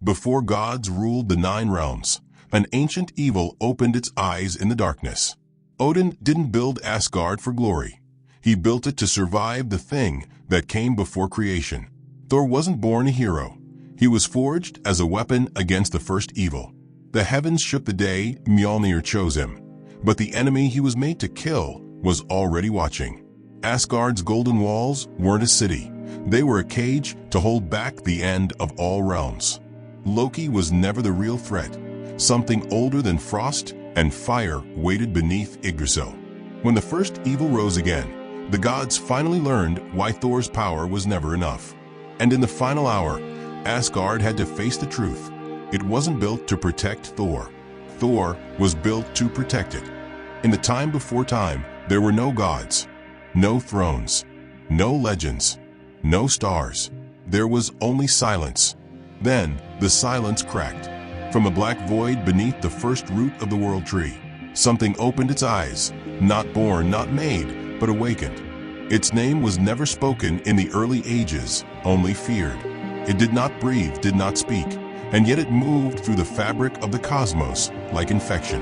Before gods ruled the nine realms, an ancient evil opened its eyes in the darkness. Odin didn't build Asgard for glory. He built it to survive the thing that came before creation. Thor wasn't born a hero. He was forged as a weapon against the first evil. The heavens shook the day Mjolnir chose him, but the enemy he was made to kill was already watching. Asgard's golden walls weren't a city. They were a cage to hold back the end of all realms. Loki was never the real threat. Something older than frost and fire waited beneath Yggdrasil. When the first evil rose again, the gods finally learned why Thor's power was never enough. And in the final hour, Asgard had to face the truth. It wasn't built to protect Thor. Thor was built to protect it. In the time before time, there were no gods, no thrones, no legends, no stars. There was only silence. Then the silence cracked. From a black void beneath the first root of the world tree, something opened its eyes, not born, not made, but awakened. Its name was never spoken in the early ages, only feared. It did not breathe, did not speak, and yet it moved through the fabric of the cosmos like infection.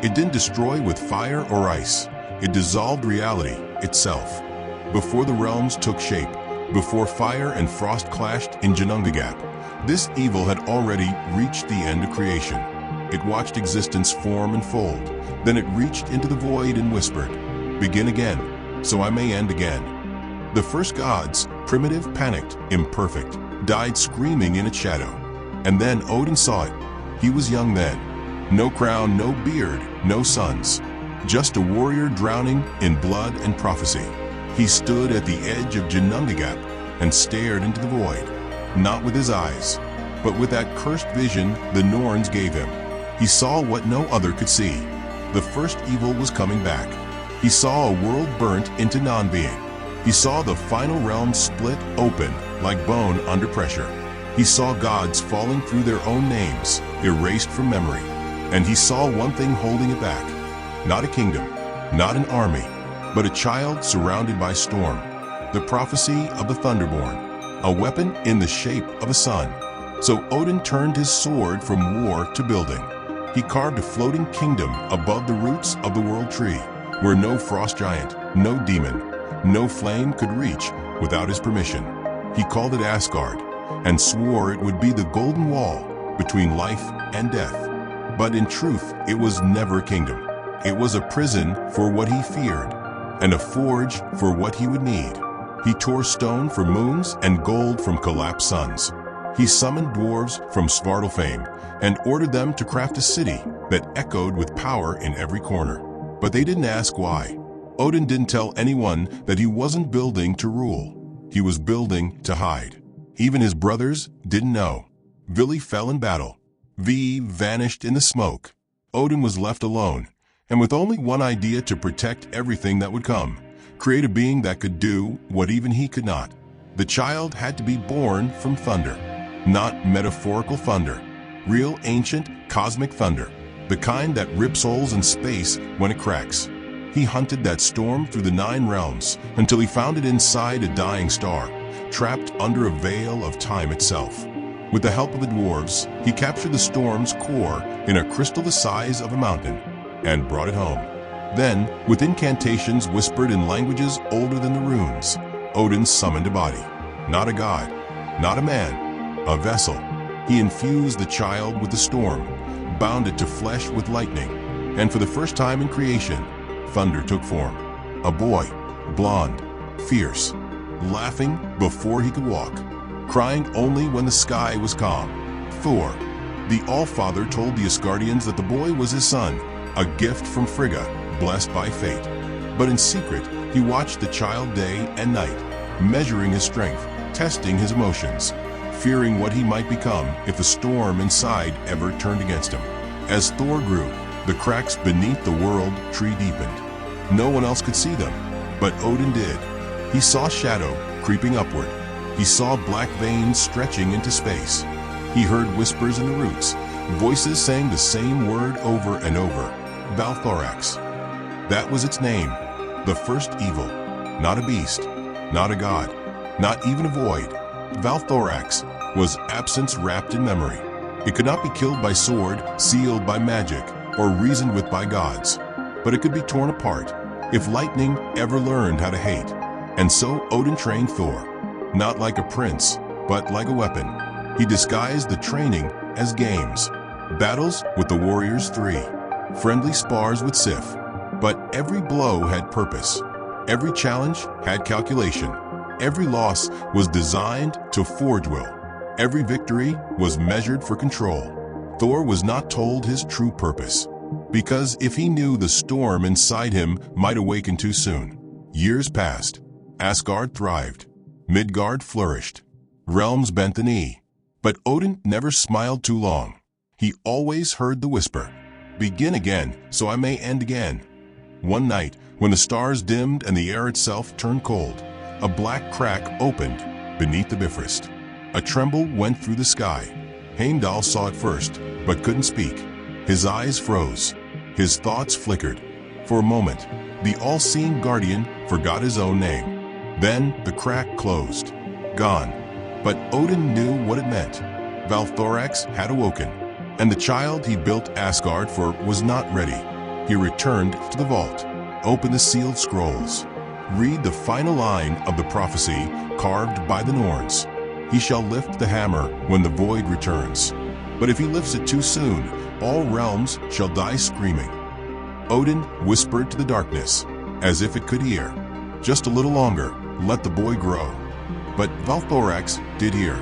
It didn't destroy with fire or ice. It dissolved reality itself. Before the realms took shape, before fire and frost clashed in Ginnungagap, this evil had already reached the end of creation. It watched existence form and fold. Then it reached into the void and whispered, "Begin again, so I may end again." The first gods, primitive, panicked, imperfect, died screaming in its shadow. And then Odin saw it. He was young then. No crown, no beard, no sons. Just a warrior drowning in blood and prophecy. He stood at the edge of Ginnungagap and stared into the void. Not with his eyes, but with that cursed vision the Norns gave him. He saw what no other could see. The first evil was coming back. He saw a world burnt into non-being. He saw the final realm split open like bone under pressure. He saw gods falling through their own names, erased from memory. And he saw one thing holding it back. Not a kingdom, not an army, but a child surrounded by storm. The prophecy of the Thunderborn. A weapon in the shape of a sun. So Odin turned his sword from war to building. He carved a floating kingdom above the roots of the world tree, where no frost giant, no demon, no flame could reach without his permission. He called it Asgard, and swore it would be the golden wall between life and death. But in truth, it was never a kingdom. It was a prison for what he feared, and a forge for what he would need. He tore stone from moons and gold from collapsed suns. He summoned dwarves from Svartalfheim and ordered them to craft a city that echoed with power in every corner. But they didn't ask why. Odin didn't tell anyone that he wasn't building to rule. He was building to hide. Even his brothers didn't know. Vili fell in battle. Vi vanished in the smoke. Odin was left alone, and with only one idea to protect everything that would come. Create a being that could do what even he could not. The child had to be born from thunder. Not metaphorical thunder. Real ancient cosmic thunder. The kind that rips holes in space when it cracks. He hunted that storm through the 9 realms until he found it inside a dying star, trapped under a veil of time itself. With the help of the dwarves, he captured the storm's core in a crystal the size of a mountain and brought it home. Then, with incantations whispered in languages older than the runes, Odin summoned a body. Not a god, not a man, a vessel. He infused the child with the storm, bound it to flesh with lightning, and for the first time in creation, thunder took form. A boy, blonde, fierce, laughing before he could walk, crying only when the sky was calm. Thor, the All-Father, told the Asgardians that the boy was his son, a gift from Frigga, blessed by fate. But in secret, he watched the child day and night, measuring his strength, testing his emotions, fearing what he might become if the storm inside ever turned against him. As Thor grew, the cracks beneath the world tree deepened. No one else could see them, but Odin did. He saw shadow creeping upward. He saw black veins stretching into space. He heard whispers in the roots, voices saying the same word over and over, Valthorax. That was its name, the first evil. Not a beast, not a god, not even a void. Valthorax was absence wrapped in memory. It could not be killed by sword, sealed by magic, or reasoned with by gods. But it could be torn apart, if lightning ever learned how to hate. And so Odin trained Thor, not like a prince, but like a weapon. He disguised the training as games, battles with the Warriors 3, friendly spars with Sif. But every blow had purpose. Every challenge had calculation. Every loss was designed to forge will. Every victory was measured for control. Thor was not told his true purpose, because if he knew, the storm inside him might awaken too soon. Years passed. Asgard thrived. Midgard flourished. Realms bent the knee. But Odin never smiled too long. He always heard the whisper, "Begin again, so I may end again." One night, when the stars dimmed and the air itself turned cold, a black crack opened beneath the Bifrost. A tremble went through the sky. Heimdall saw it first, but couldn't speak. His eyes froze. His thoughts flickered. For a moment, the all-seeing guardian forgot his own name. Then the crack closed. Gone. But Odin knew what it meant. Valthorax had awoken, and the child he built Asgard for was not ready. He returned to the vault, opened the sealed scrolls. Read the final line of the prophecy carved by the Norns. He shall lift the hammer when the void returns. But if he lifts it too soon, all realms shall die screaming. Odin whispered to the darkness, as if it could hear, "Just a little longer, let the boy grow." But Valthorax did hear,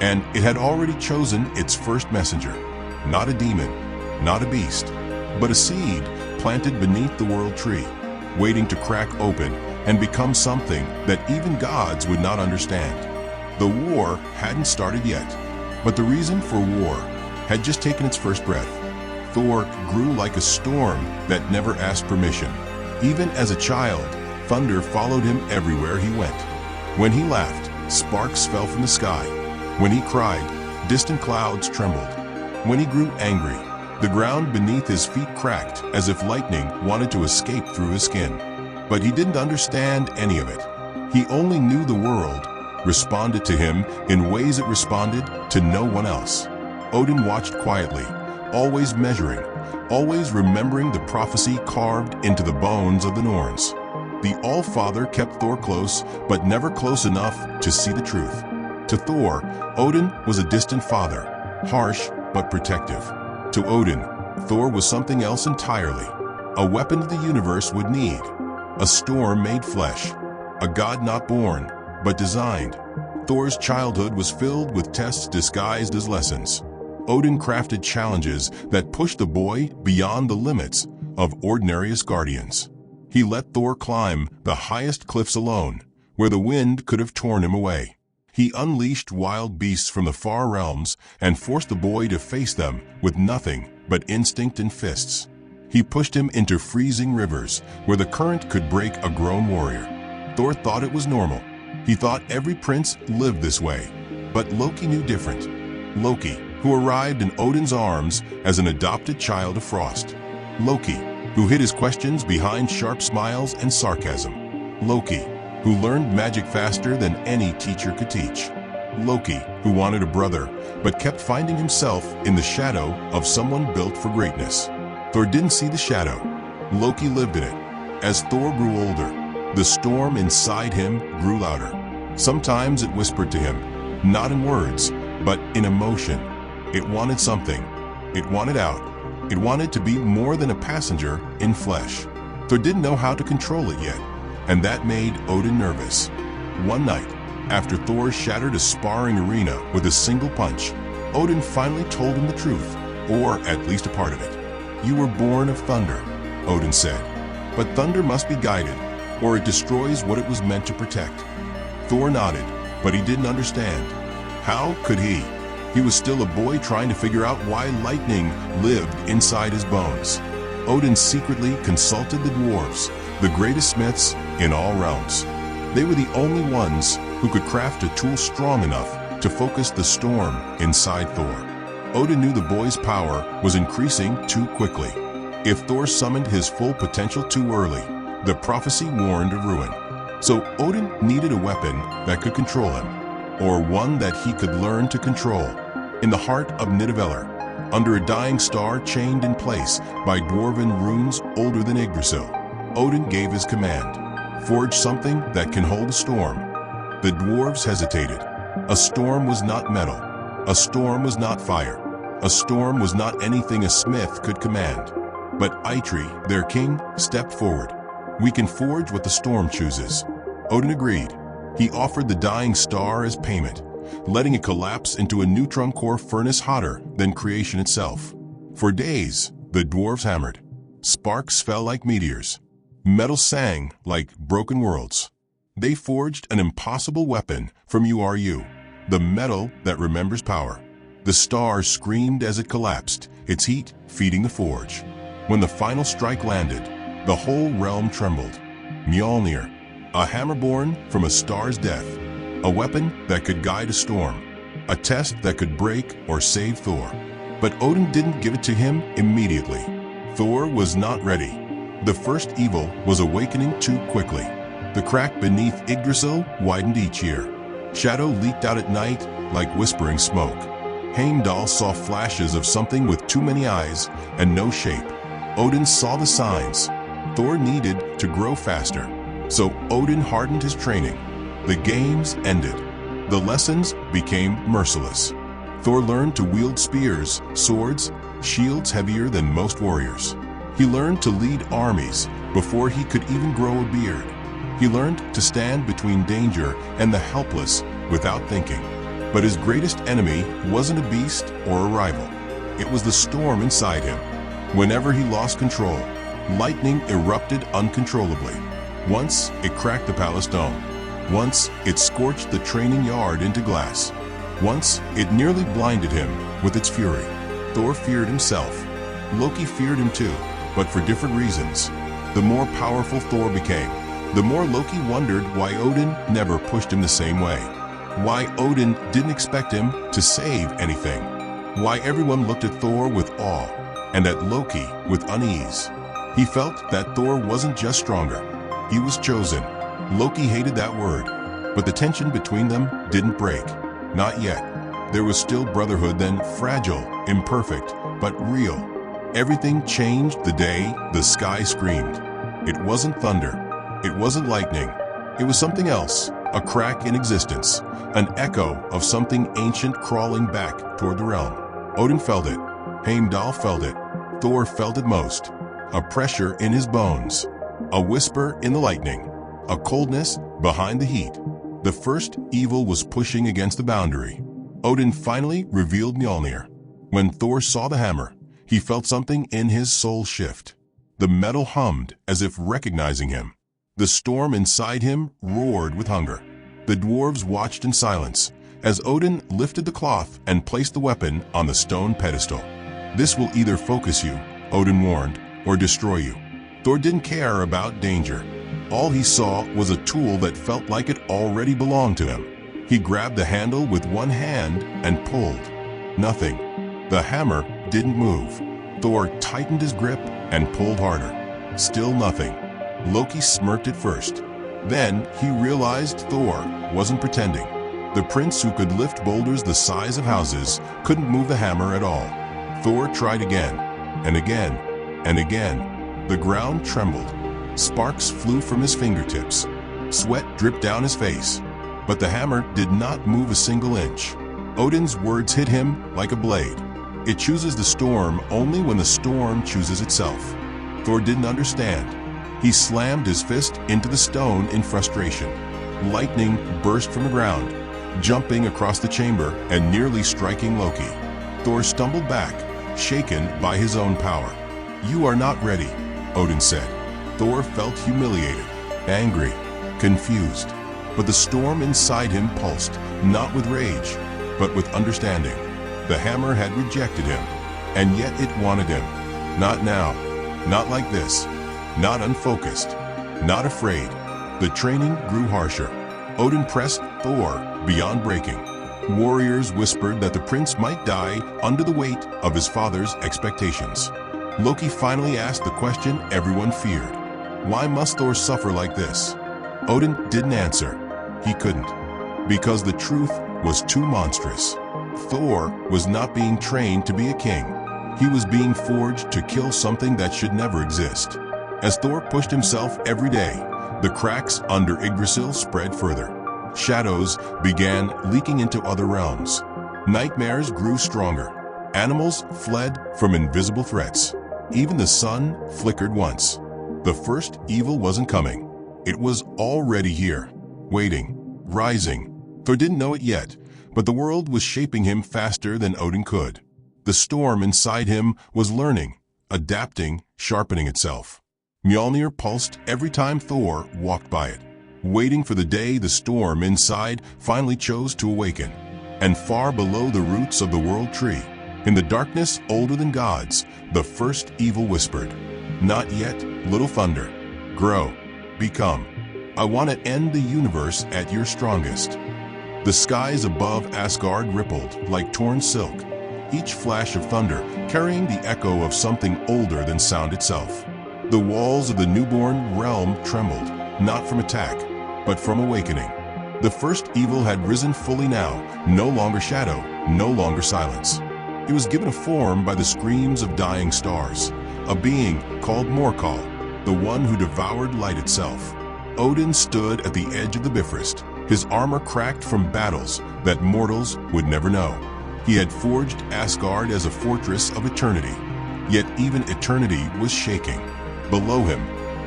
and it had already chosen its first messenger. Not a demon, not a beast, but a seed planted beneath the world tree, waiting to crack open and become something that even gods would not understand. The war hadn't started yet, but the reason for war had just taken its first breath. Thor grew like a storm that never asked permission. Even as a child, thunder followed him everywhere he went. When he laughed, sparks fell from the sky. When he cried, distant clouds trembled. When he grew angry, the ground beneath his feet cracked as if lightning wanted to escape through his skin. But he didn't understand any of it. He only knew the world responded to him in ways it responded to no one else. Odin watched quietly, always measuring, always remembering the prophecy carved into the bones of the Norns. The All-Father kept Thor close, but never close enough to see the truth. To Thor, Odin was a distant father, harsh but protective. To Odin, Thor was something else entirely, a weapon the universe would need, a storm made flesh, a god not born, but designed. Thor's childhood was filled with tests disguised as lessons. Odin crafted challenges that pushed the boy beyond the limits of ordinary Asgardians. He let Thor climb the highest cliffs alone, where the wind could have torn him away. He unleashed wild beasts from the far realms and forced the boy to face them with nothing but instinct and fists. He pushed him into freezing rivers where the current could break a grown warrior. Thor thought it was normal. He thought every prince lived this way. But Loki knew different. Loki, who arrived in Odin's arms as an adopted child of Frost. Loki, who hid his questions behind sharp smiles and sarcasm. Loki, who learned magic faster than any teacher could teach. Loki, who wanted a brother, but kept finding himself in the shadow of someone built for greatness. Thor didn't see the shadow. Loki lived in it. As Thor grew older, the storm inside him grew louder. Sometimes it whispered to him, not in words, but in emotion. It wanted something. It wanted out. It wanted to be more than a passenger in flesh. Thor didn't know how to control it yet, and that made Odin nervous. One night, after Thor shattered a sparring arena with a single punch, Odin finally told him the truth, or at least a part of it. "You were born of thunder," Odin said, "but thunder must be guided, or it destroys what it was meant to protect." Thor nodded, but he didn't understand. How could he? He was still a boy trying to figure out why lightning lived inside his bones. Odin secretly consulted the dwarves, the greatest smiths in all realms. They were the only ones who could craft a tool strong enough to focus the storm inside Thor. Odin knew the boy's power was increasing too quickly. If Thor summoned his full potential too early, the prophecy warned of ruin. So Odin needed a weapon that could control him, or one that he could learn to control. in the heart of Nidavellir, under a dying star chained in place by dwarven runes older than Yggdrasil, Odin gave his command: forge something that can hold a storm. The dwarves hesitated. A storm was not metal. A storm was not fire. A storm was not anything a smith could command. But Eitri, their king, stepped forward. "We can forge what the storm chooses." Odin agreed. He offered the dying star as payment, letting it collapse into a neutron core furnace hotter than creation itself. For days, the dwarves hammered. Sparks fell like meteors. Metal sang like broken worlds. They forged an impossible weapon from URU, the metal that remembers power. The star screamed as it collapsed, its heat feeding the forge. When the final strike landed, the whole realm trembled. Mjolnir, a hammer born from a star's death, a weapon that could guide a storm, a test that could break or save Thor. But Odin didn't give it to him immediately. Thor was not ready. The first evil was awakening too quickly. The crack beneath Yggdrasil widened each year. Shadow leaked out at night like whispering smoke. Heimdall saw flashes of something with too many eyes and no shape. Odin saw the signs. Thor needed to grow faster, so Odin hardened his training. The games ended. The lessons became merciless. Thor learned to wield spears, swords, shields heavier than most warriors. He learned to lead armies before he could even grow a beard. He learned to stand between danger and the helpless without thinking. But his greatest enemy wasn't a beast or a rival. It was the storm inside him. Whenever he lost control, lightning erupted uncontrollably. Once, it cracked the palace dome. Once, it scorched the training yard into glass. Once, it nearly blinded him with its fury. Thor feared himself. Loki feared him too, but for different reasons. The more powerful Thor became, the more Loki wondered why Odin never pushed him the same way. Why Odin didn't expect him to save anything. Why everyone looked at Thor with awe and at Loki with unease. He felt that Thor wasn't just stronger. He was chosen. Loki hated that word, but the tension between them didn't break. Not yet. There was still brotherhood, then fragile, imperfect, but real. Everything changed the day the sky screamed. It wasn't thunder. It wasn't lightning. It was something else, a crack in existence, an echo of something ancient crawling back toward the realm. Odin felt it. Heimdall felt it. Thor felt it most. A pressure in his bones. A whisper in the lightning. A coldness behind the heat. The first evil was pushing against the boundary. Odin finally revealed Mjolnir. When Thor saw the hammer, he felt something in his soul shift. The metal hummed as if recognizing him. The storm inside him roared with hunger. The dwarves watched in silence as Odin lifted the cloth and placed the weapon on the stone pedestal. "This will either focus you," Odin warned, "or destroy you." Thor didn't care about danger. All he saw was a tool that felt like it already belonged to him. He grabbed the handle with one hand and pulled. Nothing. The hammer didn't move. Thor tightened his grip and pulled harder. Still nothing. Loki smirked at first. Then he realized Thor wasn't pretending. The prince who could lift boulders the size of houses couldn't move the hammer at all. Thor tried again, and again, and again. The ground trembled. Sparks flew from his fingertips. Sweat dripped down his face. But the hammer did not move a single inch. Odin's words hit him like a blade. It chooses the storm only when the storm chooses itself. Thor didn't understand. He slammed his fist into the stone in frustration. Lightning burst from the ground, jumping across the chamber and nearly striking Loki. Thor stumbled back, shaken by his own power. "You are not ready," Odin said. Thor felt humiliated, angry, confused. But the storm inside him pulsed, not with rage, but with understanding. The hammer had rejected him, and yet it wanted him. Not now, not like this, not unfocused, not afraid. The training grew harsher. Odin pressed Thor beyond breaking. Warriors whispered that the prince might die under the weight of his father's expectations. Loki finally asked the question everyone feared. Why must Thor suffer like this? Odin didn't answer. He couldn't. Because the truth was too monstrous. Thor was not being trained to be a king. He was being forged to kill something that should never exist. As Thor pushed himself every day, the cracks under Yggdrasil spread further. Shadows began leaking into other realms. Nightmares grew stronger. Animals fled from invisible threats. Even the sun flickered once. The first evil wasn't coming. It was already here, waiting, rising. Thor didn't know it yet, but the world was shaping him faster than Odin could. The storm inside him was learning, adapting, sharpening itself. Mjolnir pulsed every time Thor walked by it, waiting for the day the storm inside finally chose to awaken. And far below the roots of the world tree, in the darkness older than gods, the first evil whispered, "Not yet, little thunder. Grow. Become. I want to end the universe at your strongest." The skies above Asgard rippled like torn silk, each flash of thunder carrying the echo of something older than sound itself. The walls of the newborn realm trembled, not from attack, but from awakening. The first evil had risen fully now, no longer shadow, no longer silence. It was given a form by the screams of dying stars, a being called Morkal, the one who devoured light itself. Odin stood at the edge of the Bifrost, his armor cracked from battles that mortals would never know. He had forged Asgard as a fortress of eternity, yet even eternity was shaking. Below him,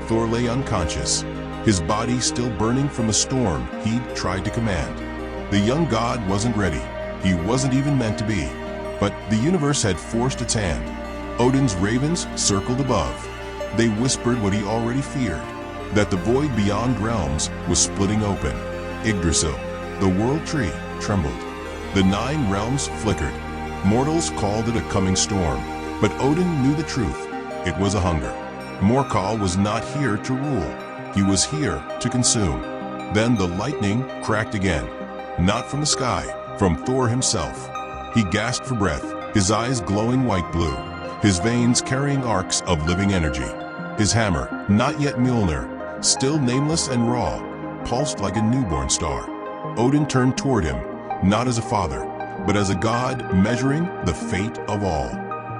Thor lay unconscious, his body still burning from the storm he'd tried to command. The young god wasn't ready. He wasn't even meant to be. But the universe had forced its hand. Odin's ravens circled above. They whispered what he already feared, that the void beyond realms was splitting open. Yggdrasil, the world tree, trembled. The 9 realms flickered. Mortals called it a coming storm, but Odin knew the truth. It was a hunger. Morkal was not here to rule. He was here to consume. Then the lightning cracked again, not from the sky, from Thor himself. He gasped for breath, his eyes glowing white blue, his veins carrying arcs of living energy. His hammer, not yet Mjolnir, still nameless and raw, pulsed like a newborn star. Odin turned toward him, not as a father, but as a god measuring the fate of all.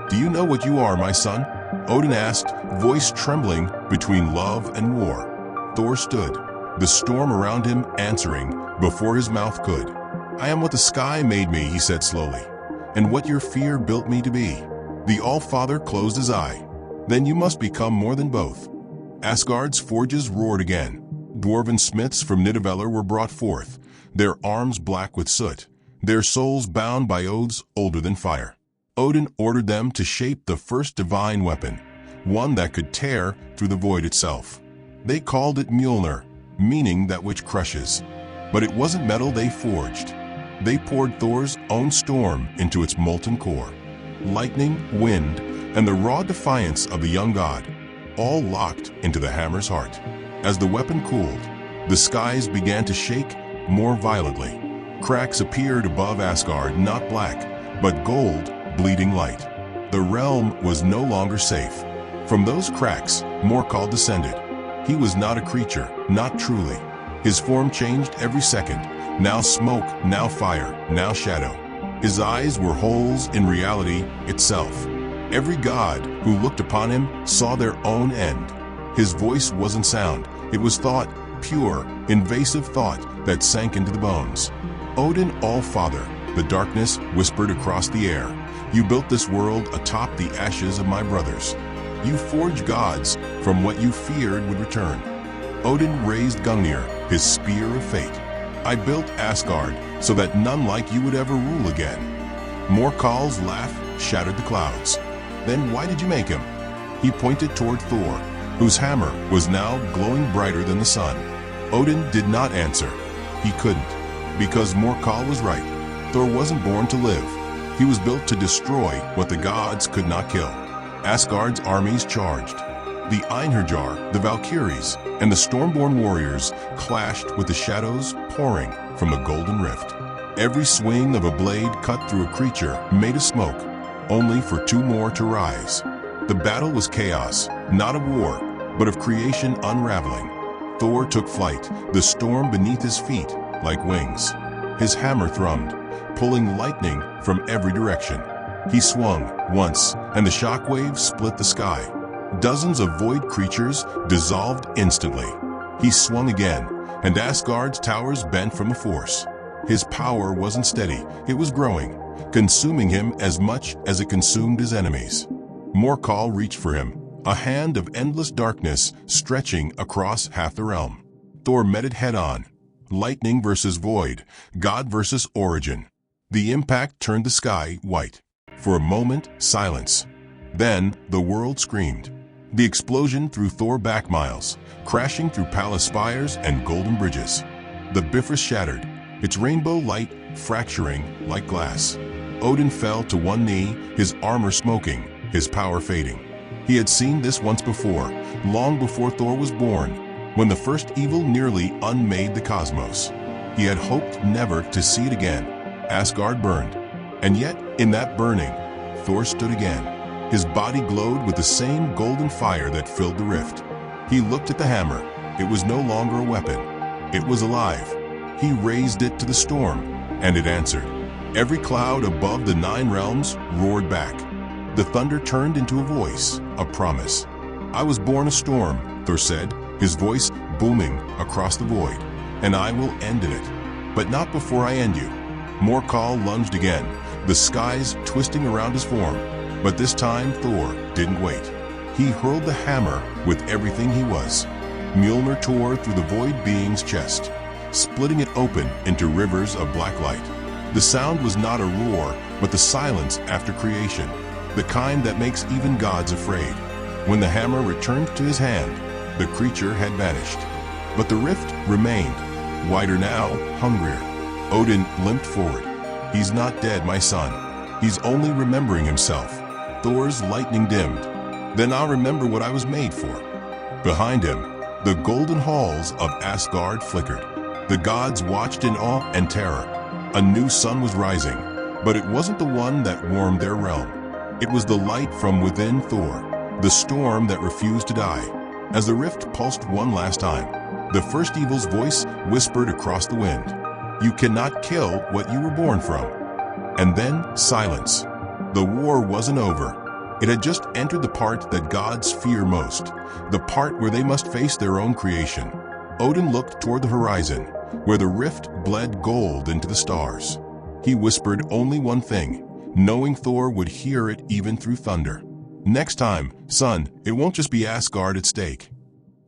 "Do you know what you are, my son?" Odin asked, voice trembling between love and war. Thor stood, the storm around him answering before his mouth could. "I am what the sky made me," he said slowly, "and what your fear built me to be." The All-Father closed his eye. "Then you must become more than both." Asgard's forges roared again. Dwarven smiths from Nidavellir were brought forth, their arms black with soot, their souls bound by oaths older than fire. Odin ordered them to shape the first divine weapon, one that could tear through the void itself. They called it Mjolnir, meaning that which crushes. But it wasn't metal they forged. They poured Thor's own storm into its molten core. Lightning, wind, and the raw defiance of the young god, all locked into the hammer's heart. As the weapon cooled, the skies began to shake more violently. Cracks appeared above Asgard, not black, but gold, bleeding light. The realm was no longer safe. From those cracks, Morkal descended. He was not a creature, not truly. His form changed every second, now smoke, now fire, now shadow. His eyes were holes in reality itself. Every god who looked upon him saw their own end. His voice wasn't sound, it was thought, pure, invasive thought that sank into the bones. "Odin, All-Father," the darkness whispered across the air, "you built this world atop the ashes of my brothers. You forged gods from what you feared would return." Odin raised Gungnir, his spear of fate. "I built Asgard so that none like you would ever rule again." Morkal's laugh shattered the clouds. "Then why did you make him?" He pointed toward Thor, whose hammer was now glowing brighter than the sun. Odin did not answer. He couldn't, because Morkal was right. Thor wasn't born to live. He was built to destroy what the gods could not kill. Asgard's armies charged. The Einherjar, the Valkyries, and the Stormborn warriors clashed with the shadows pouring from the golden rift. Every swing of a blade cut through a creature made a smoke, only for 2 more to rise. The battle was chaos, not of war, but of creation unraveling. Thor took flight, the storm beneath his feet like wings. His hammer thrummed, pulling lightning from every direction. He swung once, and the shockwave split the sky. Dozens of void creatures dissolved instantly. He swung again, and Asgard's towers bent from the force. His power wasn't steady, it was growing, consuming him as much as it consumed his enemies. Morkal reached for him, a hand of endless darkness stretching across half the realm. Thor met it head-on. Lightning versus void, God versus origin. The impact turned the sky white. For a moment, silence. Then, the world screamed. The explosion threw Thor back miles, crashing through palace spires and golden bridges. The Bifrost shattered, its rainbow light fracturing like glass. Odin fell to one knee, his armor smoking, his power fading. He had seen this once before, long before Thor was born, when the first evil nearly unmade the cosmos. He had hoped never to see it again. Asgard burned. And yet, in that burning, Thor stood again. His body glowed with the same golden fire that filled the rift. He looked at the hammer. It was no longer a weapon. It was alive. He raised it to the storm, and it answered. Every cloud above the 9 realms roared back. The thunder turned into a voice, a promise. I was born a storm, Thor said, his voice booming across the void, and I will end in it. But not before I end you. Morkal lunged again, the skies twisting around his form. But this time Thor didn't wait. He hurled the hammer with everything he was. Mjolnir tore through the void being's chest, splitting it open into rivers of black light. The sound was not a roar, but the silence after creation, the kind that makes even gods afraid. When the hammer returned to his hand, the creature had vanished. But the rift remained, wider now, hungrier. Odin limped forward. He's not dead, my son. He's only remembering himself. Thor's lightning dimmed. Then I'll remember what I was made for. Behind him, the golden halls of Asgard flickered. The gods watched in awe and terror. A new sun was rising, but it wasn't the one that warmed their realm. It was the light from within Thor, the storm that refused to die. As the rift pulsed one last time, the first evil's voice whispered across the wind. You cannot kill what you were born from. And then silence. The war wasn't over. It had just entered the part that gods fear most, the part where they must face their own creation. Odin looked toward the horizon, where the rift bled gold into the stars. He whispered only one thing, knowing Thor would hear it even through thunder. Next time, son, it won't just be Asgard at stake.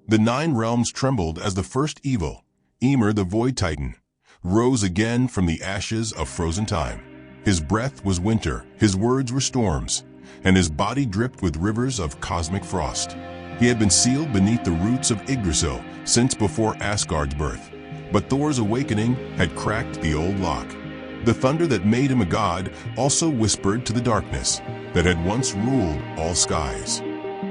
The 9 realms trembled as the first evil, Ymir the Void Titan, rose again from the ashes of frozen time. His breath was winter, his words were storms, and his body dripped with rivers of cosmic frost. He had been sealed beneath the roots of Yggdrasil since before Asgard's birth, but Thor's awakening had cracked the old lock. The thunder that made him a god also whispered to the darkness that had once ruled all skies.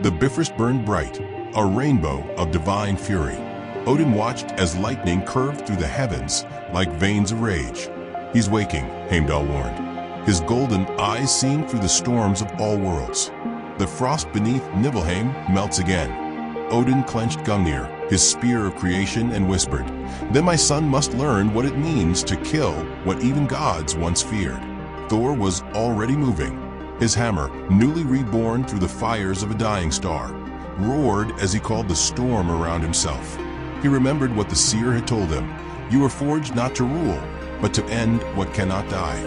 The Bifrost burned bright, a rainbow of divine fury. Odin watched as lightning curved through the heavens like veins of rage. He's waking, Heimdall warned, his golden eyes seeing through the storms of all worlds. The frost beneath Niflheim melts again. Odin clenched Gungnir, his spear of creation, and whispered, Then my son must learn what it means to kill what even gods once feared. Thor was already moving. His hammer, newly reborn through the fires of a dying star, roared as he called the storm around himself. He remembered what the seer had told him. You were forged not to rule, but to end what cannot die.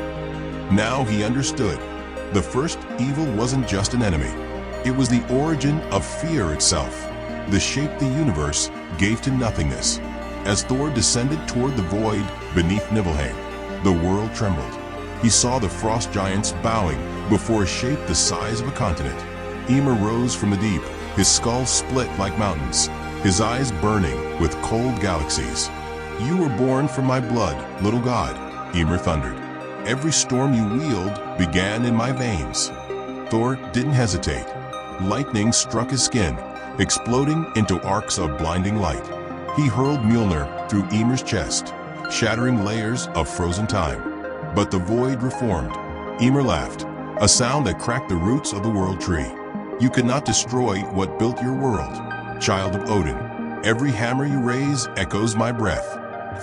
Now he understood. The first evil wasn't just an enemy. It was the origin of fear itself. The shape the universe gave to nothingness. As Thor descended toward the void beneath Niflheim, the world trembled. He saw the frost giants bowing before a shape the size of a continent. Ymir rose from the deep, his skull split like mountains, his eyes burning with cold galaxies. You were born from my blood, little god, Ymir thundered. Every storm you wield began in my veins. Thor didn't hesitate. Lightning struck his skin, exploding into arcs of blinding light. He hurled Mjolnir through Ymir's chest, shattering layers of frozen time. But the void reformed. Ymir laughed, a sound that cracked the roots of the world tree. You could not destroy what built your world, child of Odin. Every hammer you raise echoes my breath.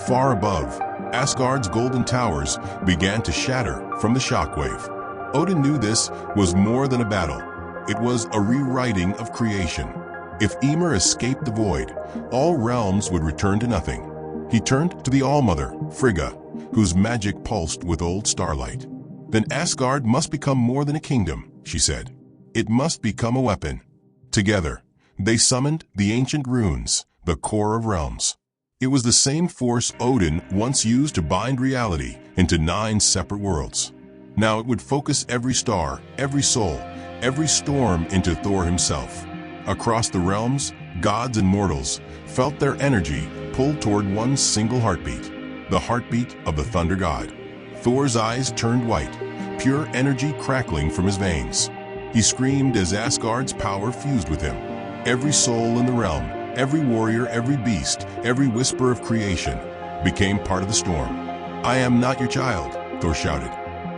Far above, Asgard's golden towers began to shatter from the shockwave. Odin knew this was more than a battle. It was a rewriting of creation. If Ymir escaped the void, all realms would return to nothing. He turned to the Allmother, Frigga, whose magic pulsed with old starlight. Then Asgard must become more than a kingdom, she said. It must become a weapon. Together, they summoned the ancient runes, the core of realms. It was the same force Odin once used to bind reality into 9 separate worlds. Now it would focus every star, every soul, every storm into Thor himself. Across the realms, gods and mortals felt their energy pulled toward one single heartbeat, the heartbeat of the thunder god. Thor's eyes turned white, pure energy crackling from his veins. He screamed as Asgard's power fused with him. Every soul in the realm, every warrior, every beast, every whisper of creation became part of the storm. "I am not your child," Thor shouted.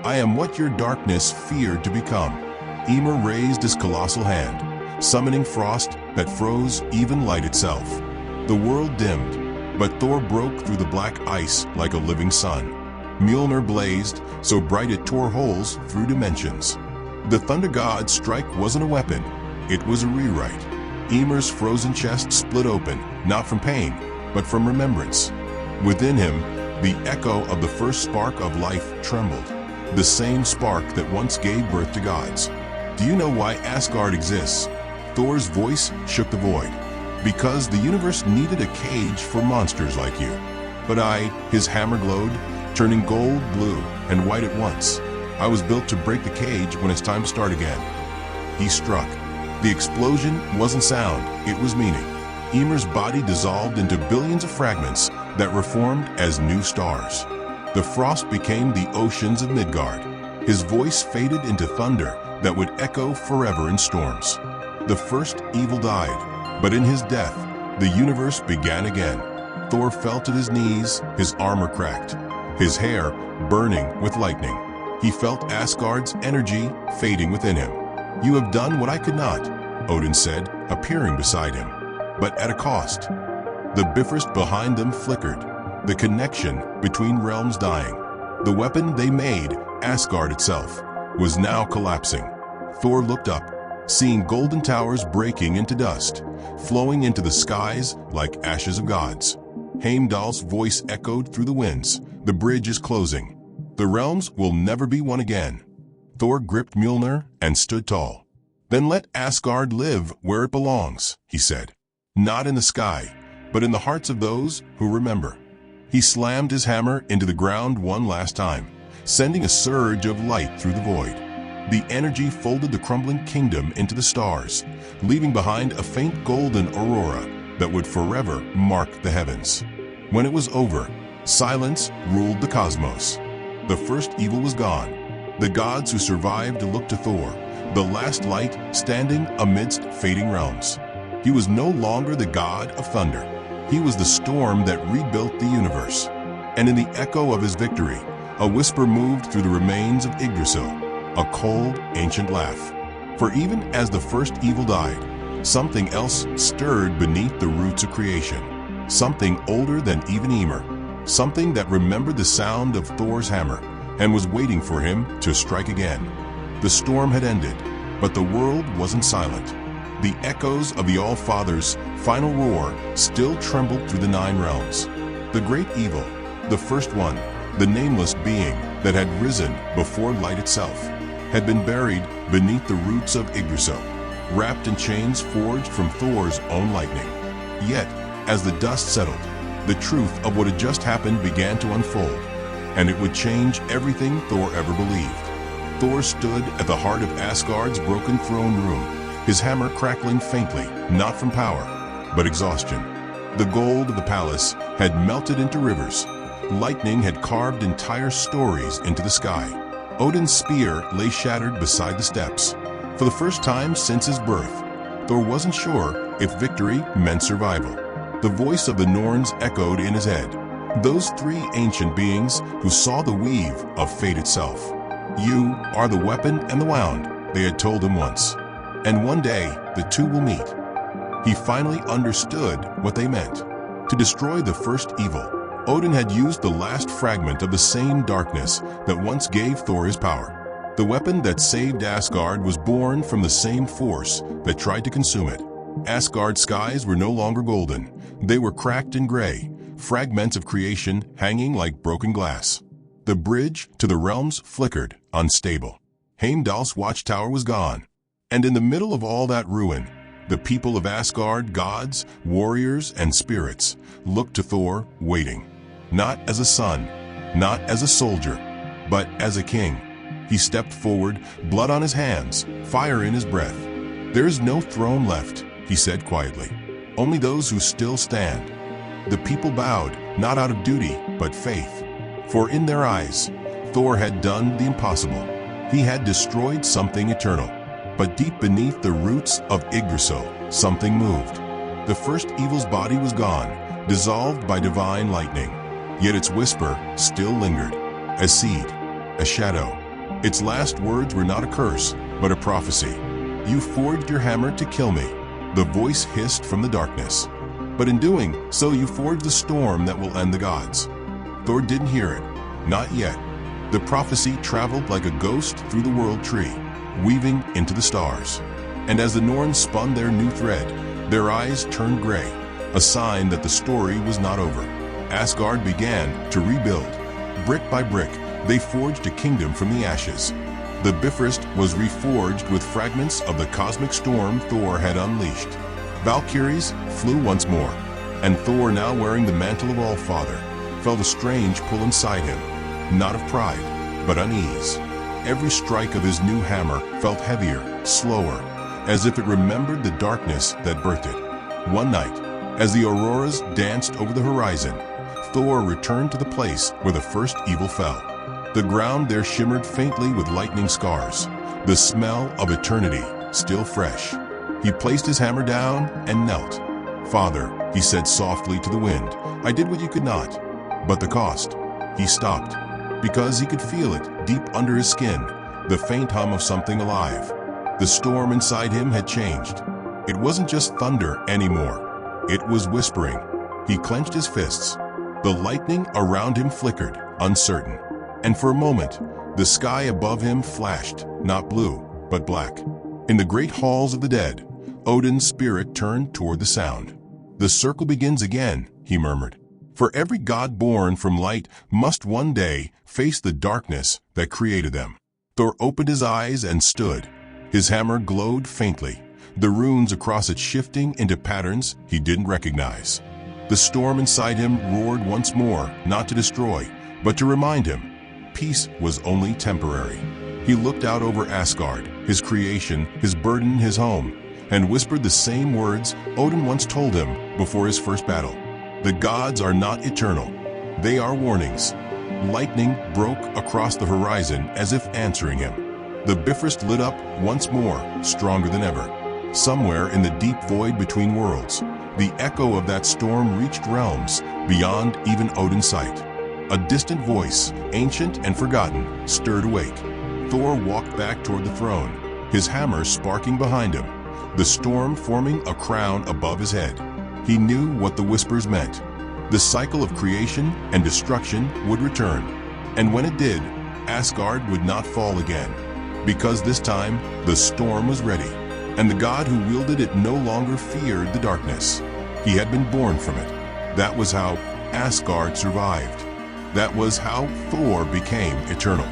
"I am what your darkness feared to become." Ymir raised his colossal hand, summoning frost that froze even light itself. The world dimmed, but Thor broke through the black ice like a living sun. Mjolnir blazed, so bright it tore holes through dimensions. The thunder god's strike wasn't a weapon, it was a rewrite. Ymir's frozen chest split open, not from pain, but from remembrance. Within him, the echo of the first spark of life trembled, the same spark that once gave birth to gods. "Do you know why Asgard exists?" Thor's voice shook the void. "Because the universe needed a cage for monsters like you. But his hammer glowed, turning gold, blue, and white at once. I was built to break the cage when it's time to start again." He struck. The explosion wasn't sound, it was meaning. Ymir's body dissolved into billions of fragments that reformed as new stars. The frost became the oceans of Midgard. His voice faded into thunder that would echo forever in storms. The first evil died, but in his death, the universe began again. Thor felt at his knees, his armor cracked, his hair burning with lightning. He felt Asgard's energy fading within him. "You have done what I could not," Odin said, appearing beside him, "but at a cost." The Bifrost behind them flickered, the connection between realms dying. The weapon they made, Asgard itself, was now collapsing. Thor looked up, seeing golden towers breaking into dust, flowing into the skies like ashes of gods. Heimdall's voice echoed through the winds. "The bridge is closing. The realms will never be one again." Thor gripped Mjolnir and stood tall. "Then let Asgard live where it belongs," he said. "Not in the sky, but in the hearts of those who remember." He slammed his hammer into the ground one last time, sending a surge of light through the void. The energy folded the crumbling kingdom into the stars, leaving behind a faint golden aurora that would forever mark the heavens. When it was over, silence ruled the cosmos. The first evil was gone. The gods who survived looked to Thor, the last light standing amidst fading realms. He was no longer the god of thunder. He was the storm that rebuilt the universe. And in the echo of his victory, a whisper moved through the remains of Yggdrasil, a cold, ancient laugh. For even as the first evil died, something else stirred beneath the roots of creation. Something older than even Ymir. Something that remembered the sound of Thor's hammer and was waiting for him to strike again. The storm had ended, but the world wasn't silent. The echoes of the All-Father's final roar still trembled through the 9 realms. The great evil, the first one, the nameless being that had risen before light itself, had been buried beneath the roots of Yggdrasil, wrapped in chains forged from Thor's own lightning. Yet, as the dust settled, the truth of what had just happened began to unfold, and it would change everything Thor ever believed. Thor stood at the heart of Asgard's broken throne room, his hammer crackling faintly, not from power, but exhaustion. The gold of the palace had melted into rivers. Lightning had carved entire stories into the sky. Odin's spear lay shattered beside the steps. For the first time since his birth, Thor wasn't sure if victory meant survival. The voice of the Norns echoed in his head. Those 3 ancient beings who saw the weave of fate itself. "You are the weapon and the wound," they had told him once. "And one day, the 2 will meet." He finally understood what they meant. To destroy the first evil, Odin had used the last fragment of the same darkness that once gave Thor his power. The weapon that saved Asgard was born from the same force that tried to consume it. Asgard's skies were no longer golden. They were cracked and gray, fragments of creation hanging like broken glass. The bridge to the realms flickered, unstable. Heimdall's watchtower was gone. And in the middle of all that ruin, the people of Asgard, gods, warriors, and spirits, looked to Thor, waiting. Not as a son, not as a soldier, but as a king. He stepped forward, blood on his hands, fire in his breath. "There is no throne left," he said quietly. "Only those who still stand." The people bowed, not out of duty, but faith. For in their eyes, Thor had done the impossible. He had destroyed something eternal. But deep beneath the roots of Yggdrasil, something moved. The first evil's body was gone, dissolved by divine lightning. Yet its whisper still lingered, a seed, a shadow. Its last words were not a curse, but a prophecy. "You forged your hammer to kill me," the voice hissed from the darkness. "But in doing so, you forged the storm that will end the gods." Thor didn't hear it, not yet. The prophecy traveled like a ghost through the world tree, weaving into the stars. And as the Norns spun their new thread, their eyes turned gray, a sign that the story was not over. Asgard began to rebuild. Brick by brick, they forged a kingdom from the ashes. The Bifrost was reforged with fragments of the cosmic storm Thor had unleashed. Valkyries flew once more, and Thor, now wearing the mantle of All-Father, felt a strange pull inside him, not of pride, but unease. Every strike of his new hammer felt heavier, slower, as if it remembered the darkness that birthed it. One night, as the auroras danced over the horizon, Thor returned to the place where the first evil fell. The ground there shimmered faintly with lightning scars, the smell of eternity still fresh. He placed his hammer down and knelt. "Father," he said softly to the wind, "I did what you could not. But the cost." He stopped, because he could feel it deep under his skin, the faint hum of something alive. The storm inside him had changed. It wasn't just thunder anymore. It was whispering. He clenched his fists. The lightning around him flickered, uncertain. And for a moment, the sky above him flashed, not blue, but black. In the great halls of the dead, Odin's spirit turned toward the sound. "The circle begins again," he murmured. "For every god born from light must one day face the darkness that created them." Thor opened his eyes and stood. His hammer glowed faintly, the runes across it shifting into patterns he didn't recognize. The storm inside him roared once more, not to destroy, but to remind him peace was only temporary. He looked out over Asgard, his creation, his burden, his home, and whispered the same words Odin once told him before his first battle. "The gods are not eternal. They are warnings." Lightning broke across the horizon as if answering him. The Bifrost lit up once more, stronger than ever. Somewhere in the deep void between worlds, the echo of that storm reached realms beyond even Odin's sight. A distant voice, ancient and forgotten, stirred awake. Thor walked back toward the throne, his hammer sparking behind him, the storm forming a crown above his head. He knew what the whispers meant. The cycle of creation and destruction would return. And when it did, Asgard would not fall again. Because this time, the storm was ready. And the god who wielded it no longer feared the darkness. He had been born from it. That was how Asgard survived. That was how Thor became eternal.